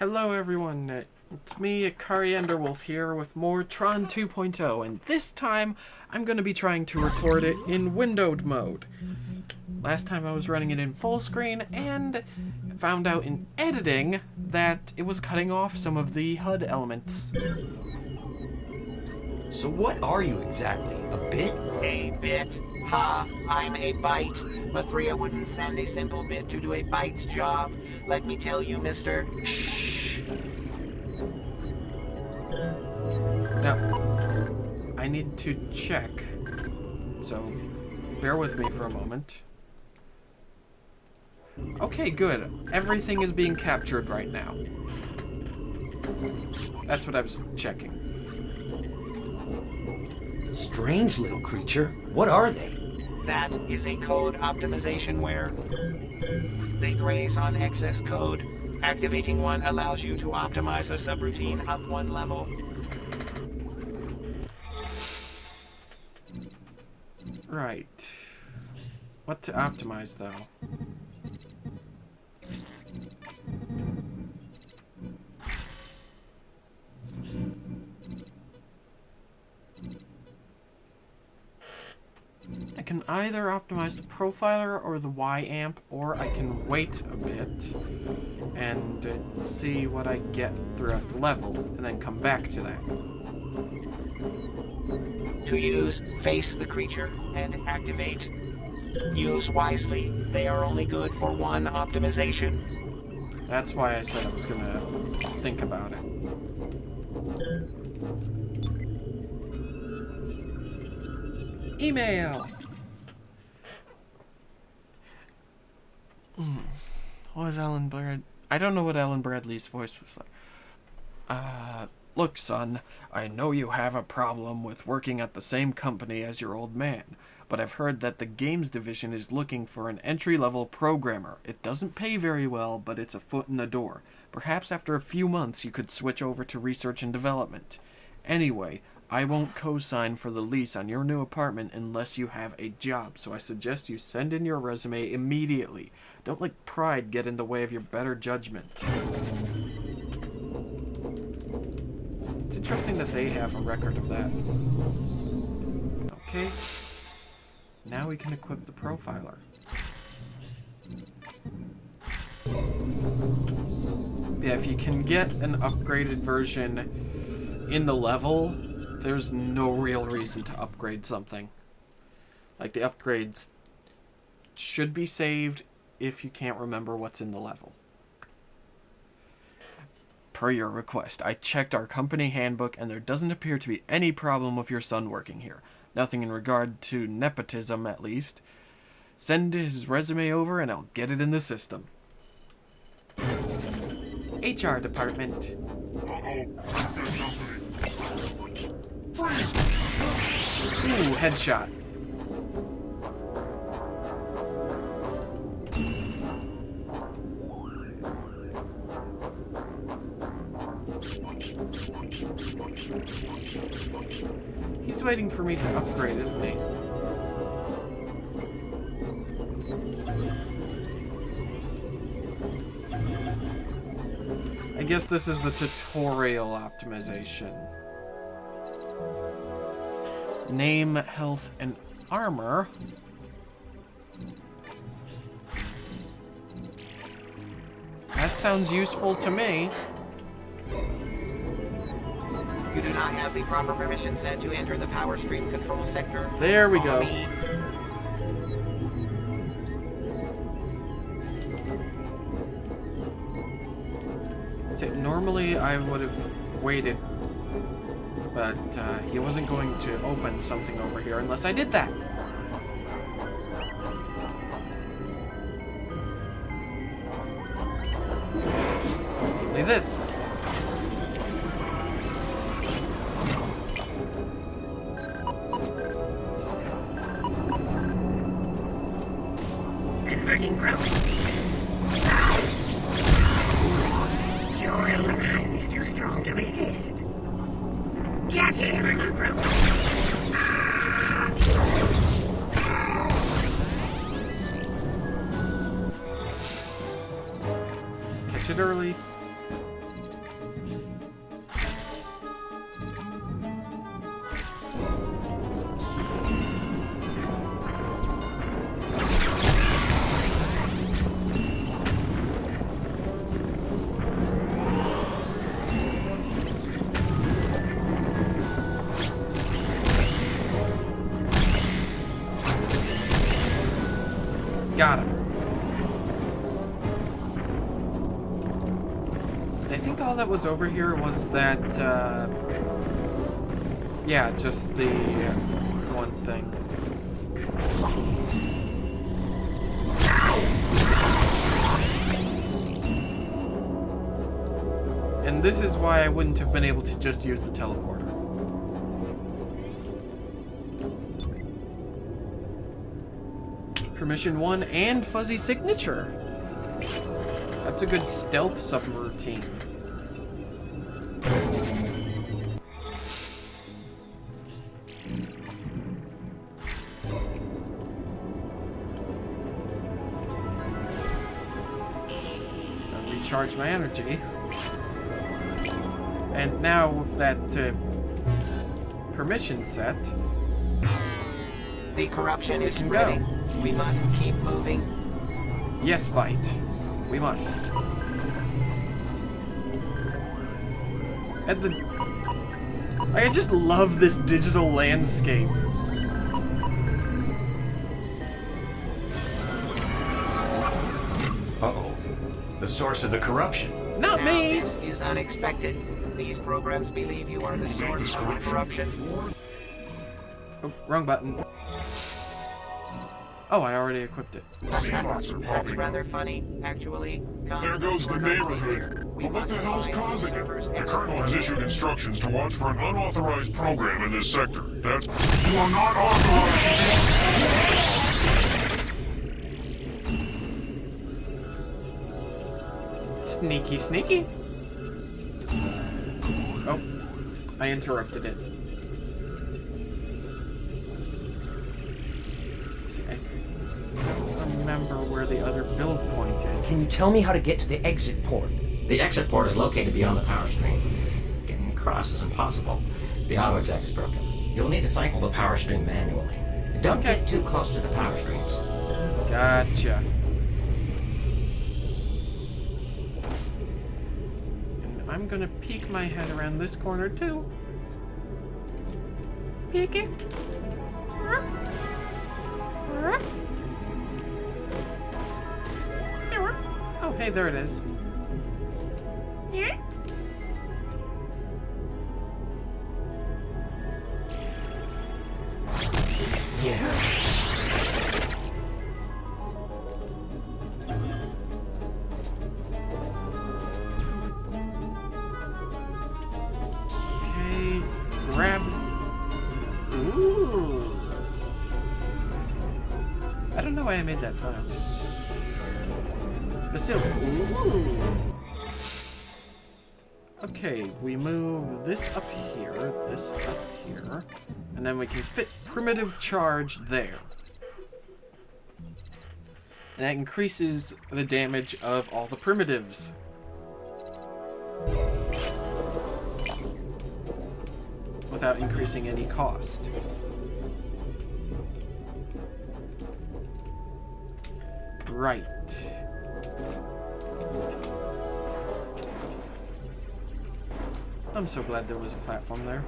Hello everyone, it's me, Coriander Wolf here with more Tron 2.0, and this time I'm going to be trying to record it in windowed mode. Last time I was running it in full screen and found out in editing that it was cutting off some of the HUD elements. So what are you exactly? A bit? A bit? Ha! I'm a byte. Mathria wouldn't send a simple bit to do a byte's job. Let me tell you, mister. Shh. Now, I need to check, so bear with me for a moment. Okay, good. Everything is being captured right now. That's what I was checking. Strange little creature. What are they? That is a code optimizationware. They graze on excess code. Activating one allows you to optimize a subroutine up one level. Right. What to optimize, though? I can either optimize the profiler or the Y-amp, or I can wait a bit and see what I get throughout the level, and then come back to that. To use, face the creature and activate. Use wisely. They are only good for one optimization. That's why I said I was gonna think about it. Email! What was Alan Brad? I don't know what Alan Bradley's voice was like. Look, son, I know you have a problem with working at the same company as your old man, but I've heard that the games division is looking for an entry-level programmer. It doesn't pay very well, but it's a foot in the door. Perhaps after a few months you could switch over to research and development. Anyway, I won't co-sign for the lease on your new apartment unless you have a job, so I suggest you send in your resume immediately. Don't let pride get in the way of your better judgment. It's interesting that they have a record of that. Okay. Now we can equip the profiler. Yeah, if you can get an upgraded version in the level, there's no real reason to upgrade something. Like, the upgrades should be saved if you can't remember what's in the level. Per your request, I checked our company handbook and there doesn't appear to be any problem with your son working here. Nothing in regard to nepotism, at least. Send his resume over and I'll get it in the system. HR department. Ooh, headshot. He's waiting for me to upgrade, isn't he? I guess this is the tutorial optimization. Name, health, and armor. That sounds useful to me. You do not have the proper permission set to enter the power stream control sector. There we go. Normally I would have waited, but he wasn't going to open something over here unless I did that. Namely this. Converting growth. Your electricity is too strong to resist. Get him, growth. it early. I think all that was over here was that, yeah, just the one thing. And this is why I wouldn't have been able to just use the teleporter. Permission 1 and fuzzy signature. That's a good stealth subroutine. I'll recharge my energy. And now with that permission set, The corruption is We can go. spreading. We must keep moving. yes, Bite, we must. And I just love this digital landscape. Uh-oh. The source of the corruption. Not Now, me. this is unexpected. These programs believe you are the source of the corruption. Oh, wrong button. Oh, I already equipped it. That's rather funny, actually. There goes the neighborhood. We But what must the hell's find causing it? servers The everywhere. Colonel has issued instructions to watch for an unauthorized program in this sector. That's... You are not authorized to do... Sneaky, sneaky. Oh, I interrupted it. See, I don't remember where the other build point Can you is. tell me how to get to the exit port? The exit port is located beyond the power stream. Getting across is impossible. The auto exec is broken. You'll need to cycle the power stream manually. Don't Okay. get too close to the power streams. Gotcha. And I'm gonna peek my head around this corner too. Peek it. Oh, hey, there it is. Yeah. Yeah. Okay, grab. Ooh. I don't know why I made that sound. But still, ooh. Okay, we move this up here, and then we can fit primitive charge there. And that increases the damage of all the primitives. Without increasing any cost. Right. I'm so glad there was a platform there.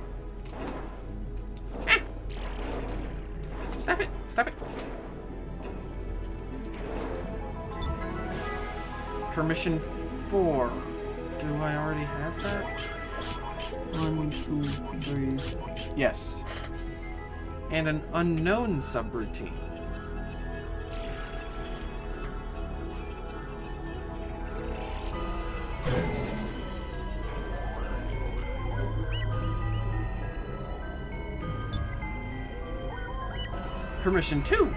Ah! Stop it! Stop it! Permission 4. Do I already have that? 1, 2, 3. Yes. And an unknown subroutine. Permission 2.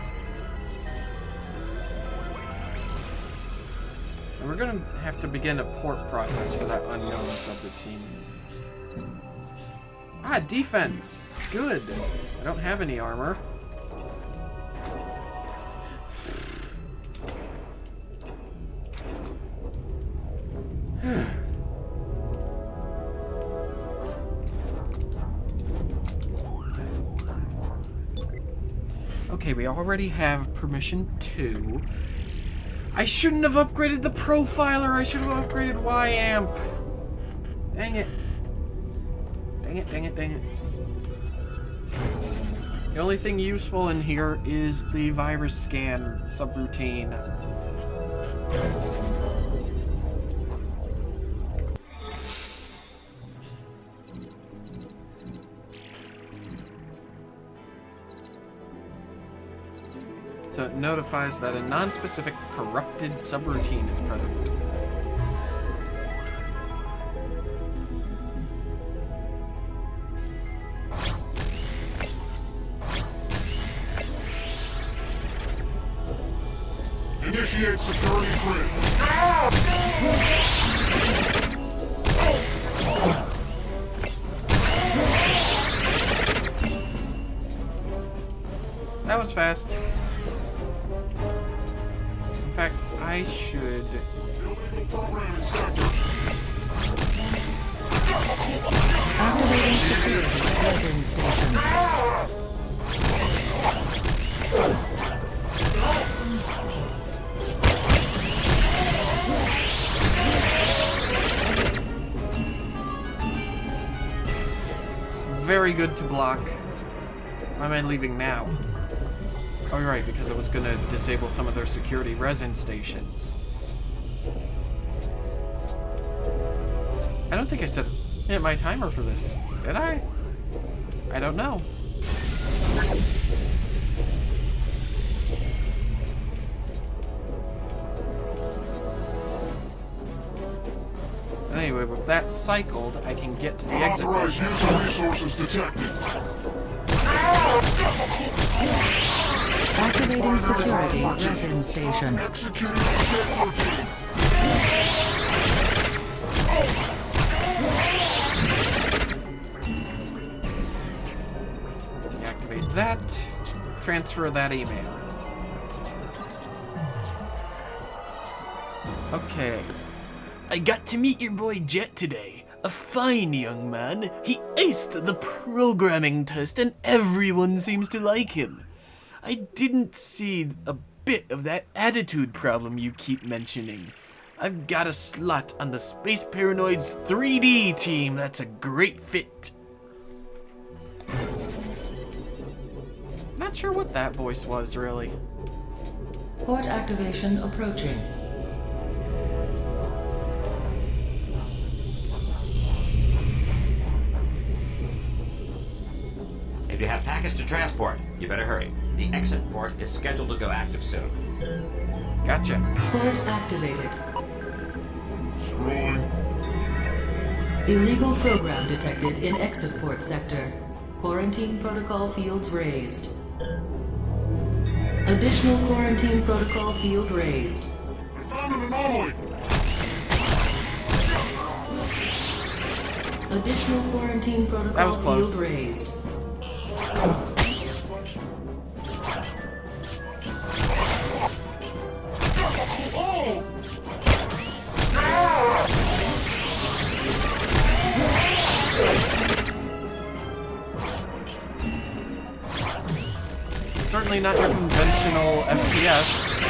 And we're gonna have to begin a port process for that unknown subroutine. Ah, defense! Good! I don't have any armor. Okay, we already have permission 2. I shouldn't have upgraded the profiler. I should have upgraded Y-amp. Dang it. Dang it, dang it, dang it. The only thing useful in here is the virus scan subroutine. So it notifies that a non-specific corrupted subroutine is present. Initiate security grid. That was fast. In fact, I should... Program sector. Activating security resin station. It's very good to block. Why am I leaving now? Oh, you're right, because I was gonna disable some of their security resin stations. I don't think I set my timer for this. Did I? I don't know. Anyway, with that cycled, I can get to the exit. Unauthorized use of resources detected. Activating security resin station. Executing escape routine. Deactivate that. Transfer that email. Okay. I got to meet your boy Jet today. A fine young man. He aced the programming test and everyone seems to like him. I didn't see a bit of that attitude problem you keep mentioning. I've got a slot on the Space Paranoids 3D team that's a great fit. Not sure what that voice was, really. Port activation approaching. If you have packets to transport, you better hurry. The exit port is scheduled to go active soon. Gotcha. Port activated. Scrolling. Illegal program detected in exit port sector. Quarantine protocol fields raised. Additional quarantine protocol field raised. I found an anomaly. Additional quarantine That was protocol close. field raised. Certainly not your conventional FPS,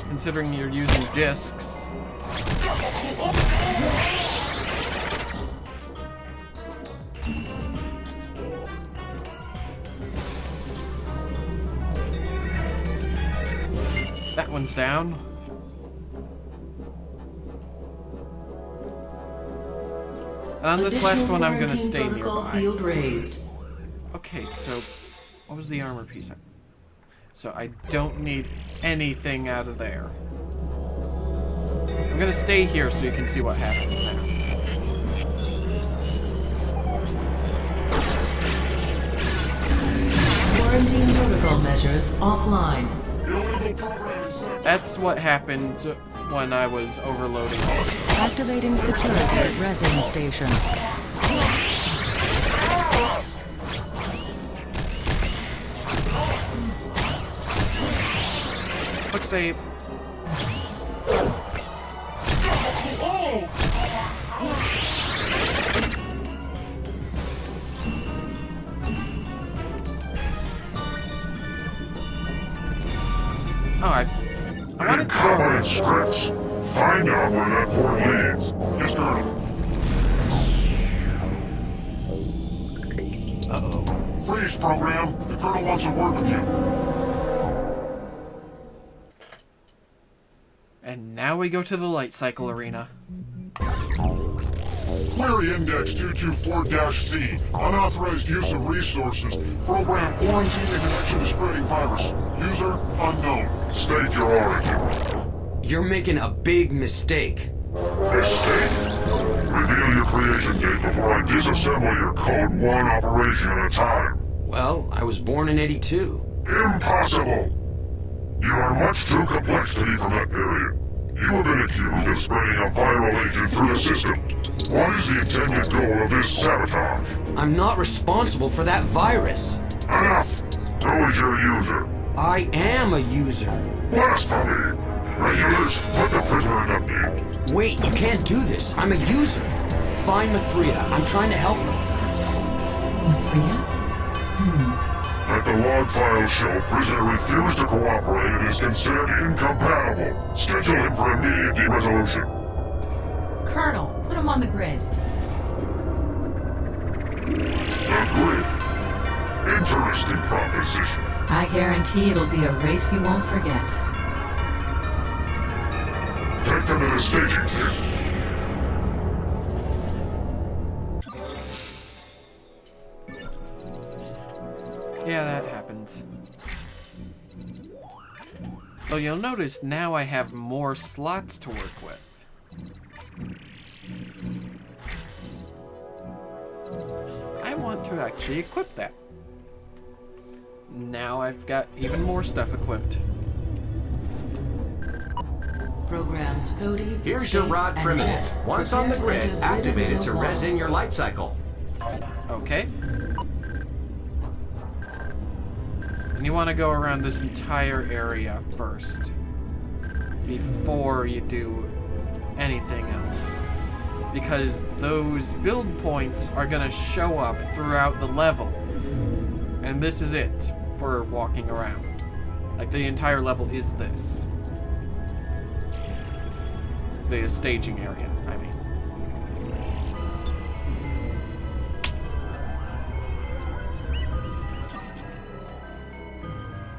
considering you're using discs. That one's down. And on this last one, I'm gonna stay Protocol nearby. field raised. Okay, so what was the armor piece? So I don't need anything out of there. I'm gonna stay here so you can see what happens now. Quarantine protocol measures offline. Illegal program sector. That's what happened when I was overloading all this. Activating security resin station. Quick save. Oh, I wanted to go Power over. and scripts. Find out where that port leads. Yes, Colonel. Uh-oh. Freeze, program. The Colonel wants a word with you. And now we go to the light cycle arena. Query Index 224-C. Unauthorized use of resources. Program quarantine in connection to spreading virus. User unknown. State your origin. You're making a big mistake. Mistake. Reveal your creation date before I disassemble your code one operation at a time. Well, I was born in '82. Impossible! You are much too complex to be from that period. You have been accused of spreading a viral agent through the system. What is the intended goal of this sabotage? I'm not responsible for that virus. Enough! Who is your user? I am a user. Blasphemy! Regulars, put the prisoner in update. Wait, you can't do this. I'm a user. Find Mithria. I'm trying to help her. Mithria? Let the log files show prisoner refused to cooperate and is considered incompatible. Schedule him for immediate de-resolution. Colonel, put him on the grid. The grid. Interesting proposition. I guarantee it'll be a race you won't forget. Take them to the staging pit. Yeah, that happens. Well, you'll notice now I have more slots to work with. I want to actually equip that. Now I've got even more stuff equipped. Programs Cody. Here's your State, rod and primitive. Jeff. Once on the Prepare grid, to enter activate it to Wall. res in your light cycle. Okay. And you want to go around this entire area first, before you do anything else. Because those build points are going to show up throughout the level. And this is it for walking around. Like, the entire level is this. The staging area, I mean.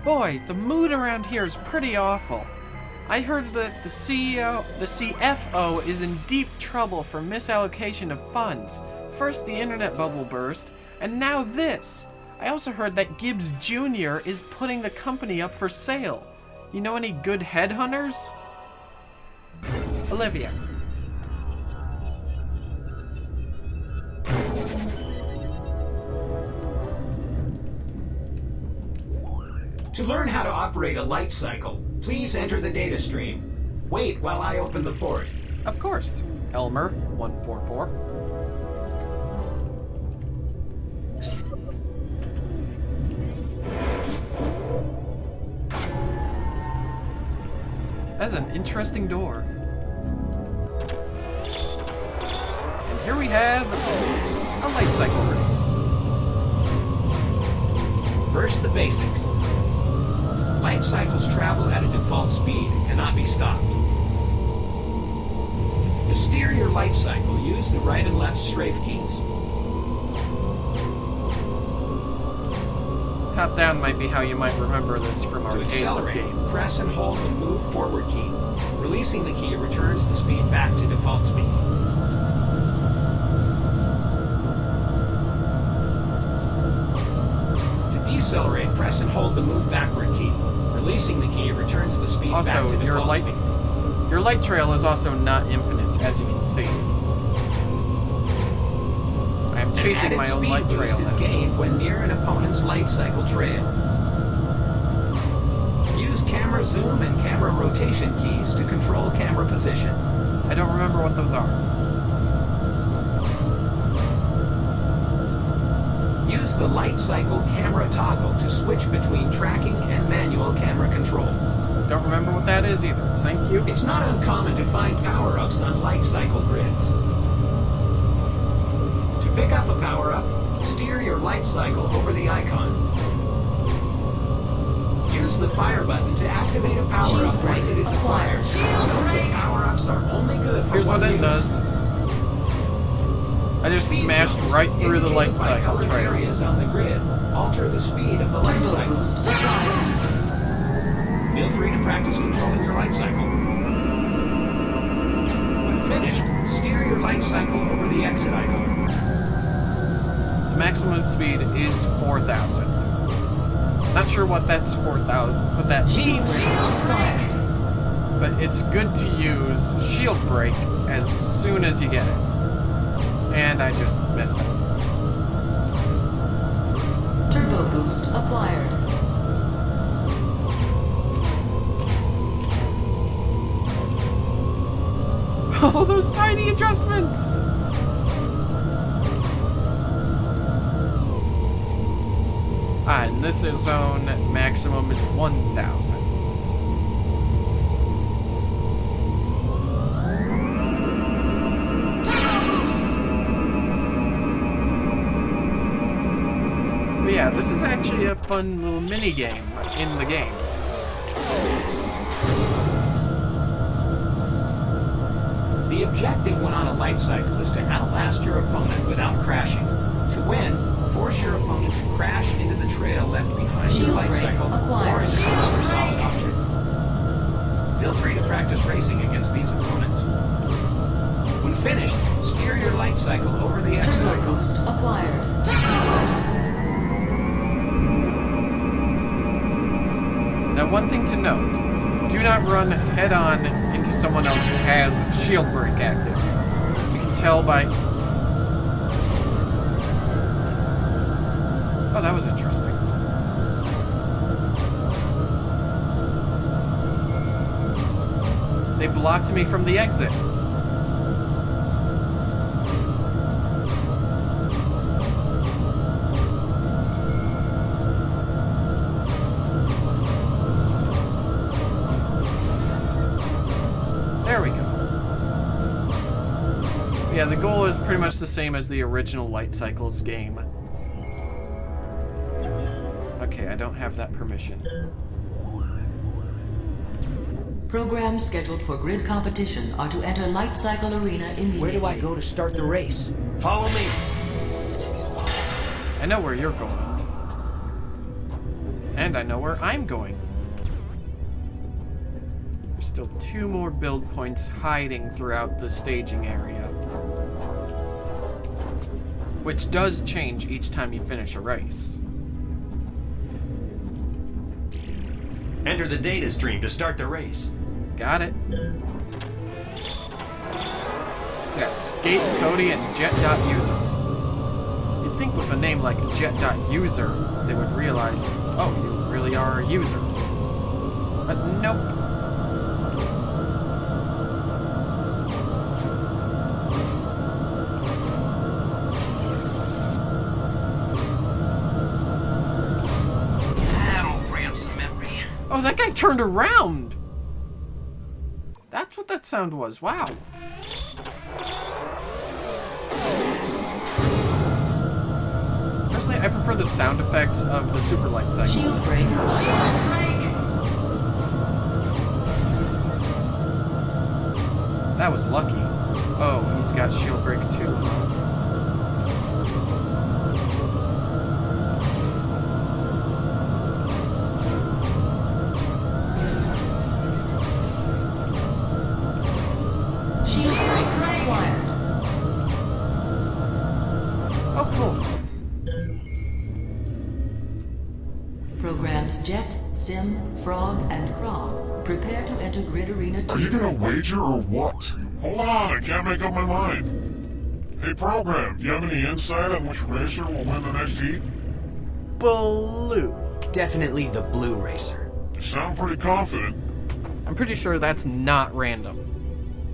Boy, the mood around here is pretty awful. I heard that the CFO is in deep trouble for misallocation of funds. First the internet bubble burst, and now this. I also heard that Gibbs Jr. is putting the company up for sale. You know any good headhunters? Olivia. To learn how to operate a light cycle, please enter the data stream. Wait while I open the port. Of course. Elmer 144. That's an interesting door. And here we have a light cycle race. First, the basics. Light cycles travel at a default speed and cannot be stopped. To steer your light cycle, use the right and left strafe keys. Top down might be how you might remember this from To arcade accelerate, games. press and hold the move forward key. Releasing the key returns the speed back to default speed. To decelerate, press and hold the move backward key. Releasing the key returns the speed back to Also, default speed. your light trail is also not infinite, as you can see. I am chasing my own light trail An added speed boost is now. gained when near an opponent's light cycle trail. Use camera zoom and camera rotation keys to control camera position. I don't remember what those are. Use the light cycle camera toggle to switch between tracking and manual camera control. Don't remember what that is either. Thank you. It's not uncommon to find power-ups on light cycle grids. To pick up a power-up, steer your light cycle over the icon. Use the fire button to activate a power-up once it is acquired. Note that power-ups are only good for Here's one what it use. does. I just Speed smashed zones, right through the light indicated by cycle colored trail. areas on the grid alter the speed of the light cycle. Feel free to practice controlling your light cycle. When finished, steer your light cycle over the exit icon. The maximum speed is 4,000. Not sure what that's 4,000, what that Shield means, break acquired. but it's good to use shield break as soon as you get it. And I just missed it. Turbo boost acquired. Oh, those tiny adjustments! And this is zone maximum is 1,000. But yeah, this is actually a fun little mini game in the game. The objective when on a light cycle is to outlast your opponent without crashing. To win, force your opponent to crash into the trail left behind your Shield light break cycle acquired. or into some other solid object. Feel free to practice racing against these opponents. When finished, steer your light cycle over the exit Turbo icon. boost acquired. Turbo boost. Now, one thing to note, do not run head-on into someone else who has shield break active. You can tell by... Oh, that was interesting. They blocked me from the exit. There we go. Yeah, the goal is pretty much the same as the original Light Cycles game. Okay, I don't have that permission. Programs scheduled for grid competition are to enter Light Cycle Arena immediately. Where do I go to start the race? Follow me. I know where you're going. And I know where I'm going. There's still 2 more build points hiding throughout the staging area. Which does change each time you finish a race. Enter the data stream to start the race. Got it. We got Skate, Cody, and Jet.user. You'd think with a name like Jet.user, they would realize, oh, you really are a user. But nope. That'll bring up some memory. Oh, that guy turned around! That's what that sound was. Wow. Personally, I prefer the sound effects of the Super Light Cycle. Shield break. Shield break. That was lucky. Oh, he's got shield break too. Shield break acquired. Oh, cool. Programs Jet, Sim, Frog, and Crom prepare to enter Grid Arena 2. Are you gonna wager or what? Hold on, I can't make up my mind. Hey, program, do you have any insight on which racer will win the next heat? Blue. Definitely the blue racer. You sound pretty confident. I'm pretty sure that's not random.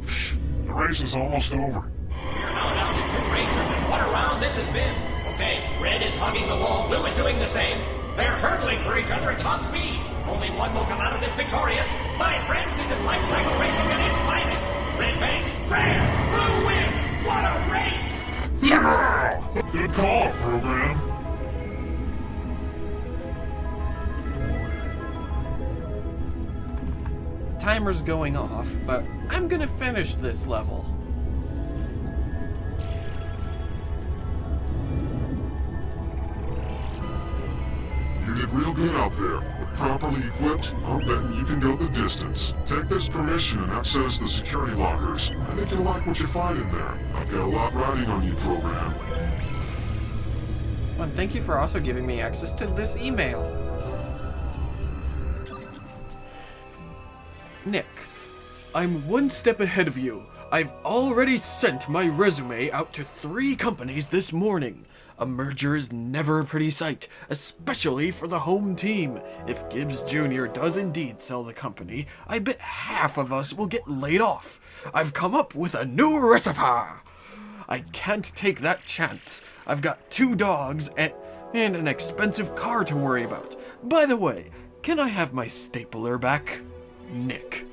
Shh, the race is almost over. We're now down to 2 racers, and what a round this has been. Okay, red is hugging the wall, blue is doing the same. They're hurdling for each other at top speed. Only one will come out of this victorious. My friends, this is Light Cycle Racing at its finest. Red banks, red, blue wins. What a race! Yes! Good call, program. The timer's going off, but I'm gonna finish this level. You did real good out there. Properly equipped, I'm betting you can go the distance. Take this permission and access the security lockers. I think you'll like what you find in there. I've got a lot riding on you, program. And thank you for also giving me access to this email. Nick, I'm one step ahead of you. I've already sent my resume out to 3 companies this morning. A merger is never a pretty sight, especially for the home team. If Gibbs Jr. does indeed sell the company, I bet half of us will get laid off. I've come up with a new recipe. I can't take that chance. I've got 2 dogs and an expensive car to worry about. By the way, can I have my stapler back? Nick.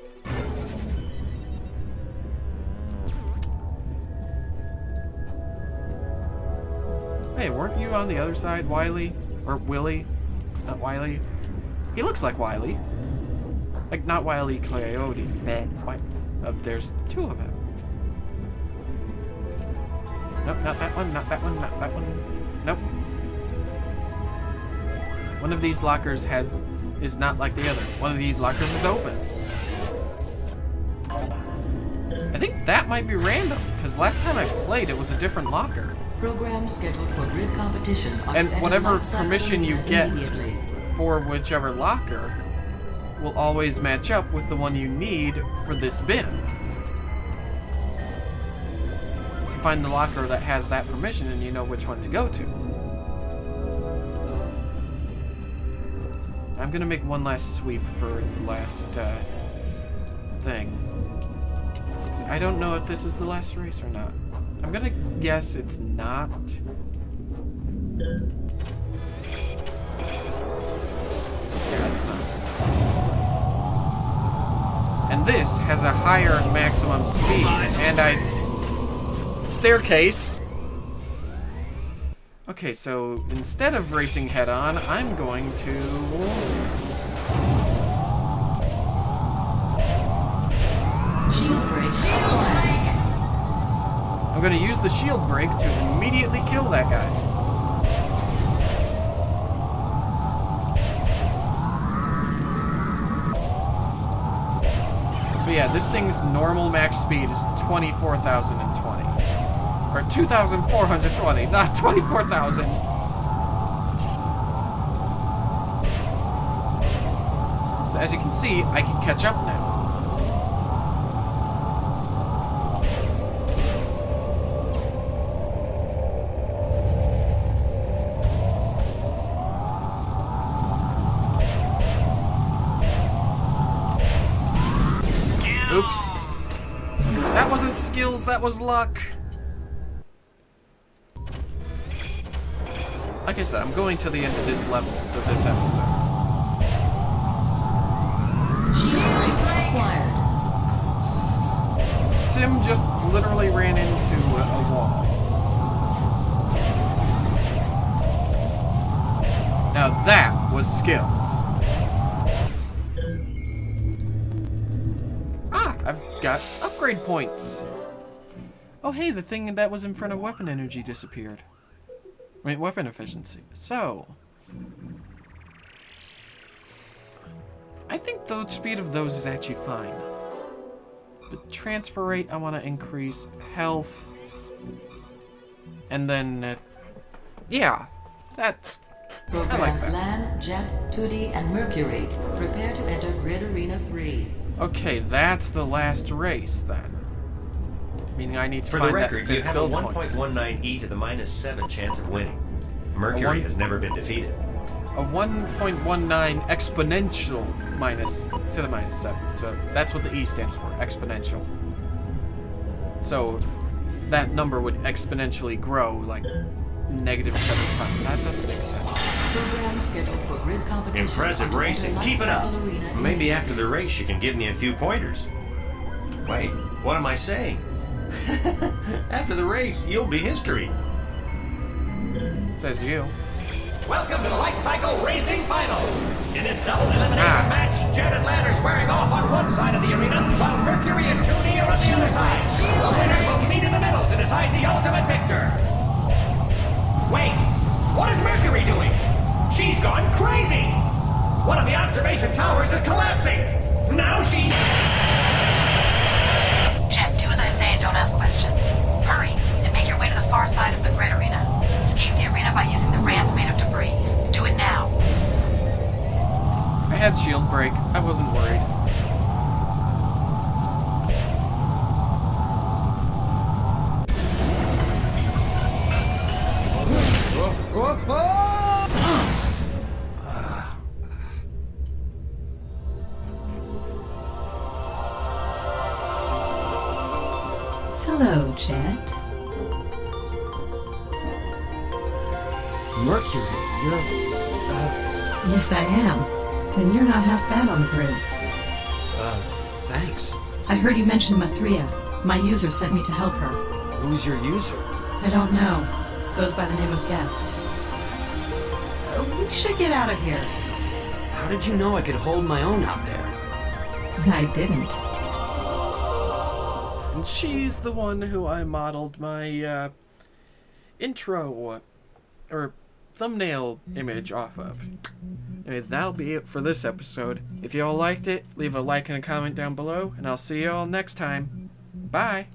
Hey, weren't you on the other side, Wiley? Or Willie? Not Wiley. He looks like Wiley. Like, not Wiley Coyote. There's 2 of them. Nope, not that one, not that one, not that one. Nope. One of these lockers is not like the other. One of these lockers is open. I think that might be random, because last time I played, it was a different locker. Program scheduled for grid competition. And whatever permission you get for whichever locker will always match up with the one you need for this bin. So find the locker that has that permission and you know which one to go to. I'm gonna make one last sweep for the last thing. I don't know if this is the last race or not. I'm gonna guess it's not. Yeah, it's not. And this has a higher maximum speed, and staircase. Okay, so instead of racing head-on, I'm going to... Shield break. Shield break. I'm going to use the shield break to immediately kill that guy. But yeah, this thing's normal max speed is 24,020. Or 2,420, not 24,000. So as you can see, I can catch up now. Oops. That wasn't skills, that was luck. Like I said, I'm going to the end of this level for this episode. Sim just literally ran into a wall. Now that was skills. I've got upgrade points. Oh hey, the thing that was in front of weapon energy disappeared. I mean, weapon efficiency. So, I think the speed of those is actually fine. The transfer rate I want to increase, health, and then, yeah, that's. Programs I like that. Land, Jet, 2D, and Mercury. Prepare to enter Grid Arena 3. Okay, that's the last race then. Meaning I need to For find the record, that you fifth have a build point. 1.19 e to the -7 chance of winning. Mercury has never been defeated. A 1.19 exponential minus to the -7. So that's what the E stands for, exponential. So that number would exponentially grow like -7 times. That doesn't make sense. Program scheduled for grid competition. Impressive racing. Keep it up. Maybe after the race you can give me a few pointers. Wait, what am I saying? After the race, you'll be history. Says you. Welcome to the Light Cycle Racing Finals. In this double elimination match, Jet and Land are squaring off on one side of the arena, while Mercury and 2D are on the other side. The winners will meet in the middle to decide the ultimate victor. Wait, what is Mercury doing? She's gone crazy! One of the observation towers is collapsing. Now she's... Jet, do as I say and don't ask questions. Hurry, and make your way to the far side of the grid arena. Escape the arena by using the ramp made of debris. Do it now. I had shield break. I wasn't worried. Mercury, you're... Yes, I am. Then you're not half bad on the grid. Thanks. I heard you mention Mathria. My user sent me to help her. Who's your user? I don't know. Goes by the name of Guest. We should get out of here. How did you know I could hold my own out there? I didn't. And she's the one who I modeled my intro or thumbnail image off of. Anyway, that'll be it for this episode. If you all liked it, leave a like and a comment down below, and I'll see you all next time. Bye!